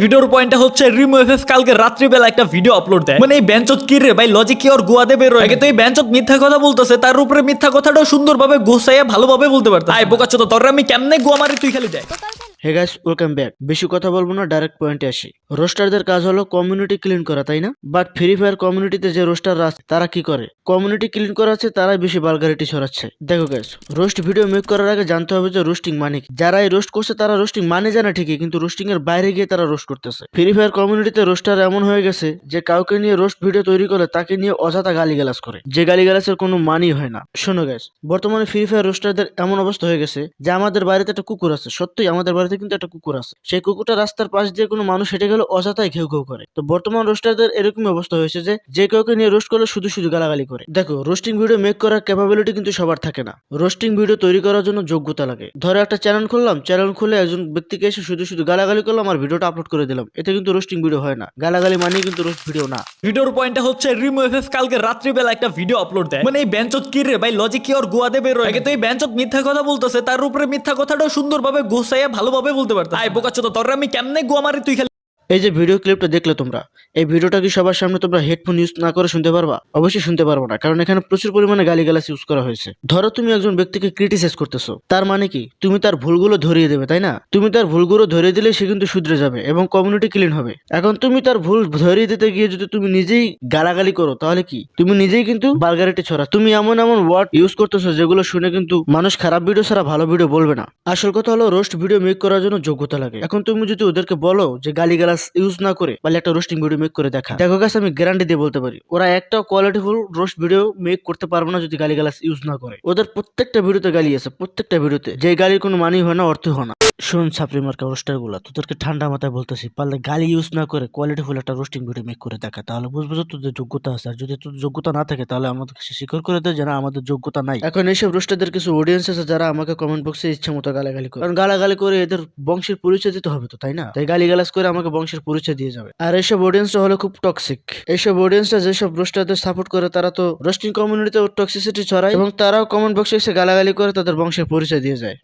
ভিডিওর পয়েন্টটা হচ্ছে রিমো এফএফ কালকে রাত্রিবেলা একটা ভিডিও আপলোড দেয়, মানে এই বেঞ্চত কি রে ভাই, লজিক কি ওর গোয়াতে বের হয়? আগে তো এই বেঞ্চত মিথ্যা কথা বলতেছে, তার উপরে মিথ্যা কথাটাও সুন্দরভাবে গোছাইয়া ভালোভাবে বলতে পারতাম। আয় বোকা চোদা, তোর আমি কেমনে গোয়া মারি তুই খালি দেখ। Hey guys, welcome back. বেশি কথা বলবো না, ডাইরেক্ট পয়েন্টে আসি। রোস্টারদের কাজ হলো কমিউনিটি ক্লিন করা, তাই না? বাট ফ্রি ফায়ার কমিউনিটিতে যে রোস্টাররা আছে তারা কি করে? কমিউনিটি ক্লিন করা আছে, তারাই বেশি বালগারিটি ছড়াচ্ছে। দেখো গাইস, রোস্ট ভিডিও মেক করার আগে জানতে হবে যে রোস্টিং মানে কি। যারা এই রোস্ট করছে তারা রোস্টিং মানে জানে ঠিকই, কিন্তু রোস্টিং এর বাইরে গিয়ে তারা রোস্ট করতেছে। ফ্রি ফায়ার কমিউনিটিতে রোস্টার এমন হয়ে গেছে যে কাউকে নিয়ে রোস্ট ভিডিও তৈরি করে তাকে নিয়ে অযথা গালিগালাজ করে, যে গালিগালাজের কোনো মানই হয় না। শোনো গাইস, বর্তমানে ফ্রি ফায়ার রোস্টারদের এমন অবস্থা হয়ে গেছে যে আমাদের বাড়িতে একটা কুকুর আছে, সত্যিই আমাদের বাড়িতে কিন্তু একটা কুকুর আছে। সেই কুকুরটা রাস্তার পাশ দিয়ে কোনো মানুষ হেঁটে গেলে অযথাই ঘেউ ঘেউ করে। তো বর্তমান রোস্টারদের এরকমই অবস্থা হয়েছে যে কাউকে নিয়ে রোস্ট করলে শুধু শুধু গালাগালি করে। দেখো, রোস্টিং ভিডিও মেক করার ক্যাপাবিলিটি কিন্তু সবার থাকে না। রোস্টিং ভিডিও তৈরি করার জন্য যোগ্যতা লাগে। ধরো একটা চ্যানেল খুললাম, চ্যানেল খুলে একজন ব্যক্তিকে এসে শুধু শুধু গালাগালি করলাম আর ভিডিওটা আপলোড করে দিলাম, এতে কিন্তু রোস্টিং ভিডিও হয় না। গালাগালি মানেই কিন্তু রোস্ট ভিডিও না। ভিডিওর পয়েন্টটা হচ্ছে রিমো এফএফ কালকে রাত্রিবেলা একটা ভিডিও আপলোড দেয়, মানে এই বেঞ্চত কি রে ভাই, লজিক কি ওর গোয়াতে বের হয়? আগে তো এই বেঞ্চত মিথ্যা কথা বলতেছে, তার উপরে মিথ্যা কথাটাও সুন্দরভাবে গোছাইয়া ভালোভাবে বলতে পারতাম। আয় বোকা চোদা, তোর আমি কেমনে গোয়া মারি তুই খালি। এই যে ভিডিও ক্লিপটা দেখলে তোমরা, এই ভিডিওটা কি সবার সামনে তোমরা হেডফোন ইউজ না করে শুনতে পারবা? অবশ্যই শুনতে পারবো না, কারণ এখানে প্রচুর পরিমাণে গালিগালাজ ইউজ করা হয়েছে। ধরো তুমি একজন ব্যক্তিকে ক্রিটিসাইজ করতেছো, তার মানে কি তুমি তার ভুলগুলো ধরিয়ে দেবে, তাই না? তুমি তার ভুলগুলো ধরিয়ে দিলে সে কিন্তু শুধরে যাবে এবং কমিউনিটি ক্লিন হবে। এখন তুমি তার ভুল ধরিয়ে দিতে গিয়ে যদি তুমি নিজেই গালাগালি করো, তাহলে কি তুমি নিজেই কিন্তু বালগারিটি ছড়া। তুমি এমন এমন ওয়ার্ড ইউজ করতেছো যেগুলো শুনে কিন্তু মানুষ খারাপ ভিডিও ছাড়া ভালো ভিডিও বলবে না। আসল কথা হলো রোস্ট ভিডিও মেক করার জন্য যোগ্যতা লাগে। এখন তুমি যদি ওদেরকে বলো যে গালিগালাজ ইউজ না করে পারলে একটা রোস্টিং ভিডিও মেক করে দেখা, দেখো গাছ, আমি গ্যারান্টি দিয়ে বলতে পারি ওরা একটা কোয়ালিটিফুল রোস্ট ভিডিও মেক করতে পারবে না যদি গালিগালাজ ইউজ না করে। ওদের প্রত্যেকটা ভিডিওতে গালি আছে, প্রত্যেকটা ভিডিওতে, যে গালির কোনো মানি হয় না, অর্থ হয় না। শোন ছাপরি মার্কা রোস্টার গুলা, তোদেরকে ঠান্ডা মাথায় বলতেছি, পারলে গালি ইউজ না করে কোয়ালিটিফুল একটা রোস্টিং ভিডিও মেক করে দেখা, তাহলে বুঝবো যে তোদের যোগ্যতা আছে। আর যদি তোদের যোগ্যতা না থাকে তাহলে আমাদের কাছে স্বীকার করে দেয় যেন আমাদের যোগ্যতা নাই। এখন এইসব রোস্টারদের কিছু অডিয়েন্স আছে যারা আমাকে কমেন্ট বক্সে ইচ্ছে মতো গালাগালি করে, কারণ গালাগালি করে এদের বংশের পরিচয় দিতে হবে তো, তাই না? তাই গালিগালাজ করে আমাকে বংশের পরিচয় দিয়ে যাবে। আর এইসব অডিয়েন্সটা হলো খুব টক্সিক। এইসব অডিয়েন্সটা যেসব রোস্টারদের সাপোর্ট করে তারা তো রোস্টিং কমিউনিটিতে টক্সিসিটি ছড়ায় এবং তারাও কমেন্ট বক্সে এসে গালাগালি করে তাদের বংশের পরিচয় দিয়ে যায়।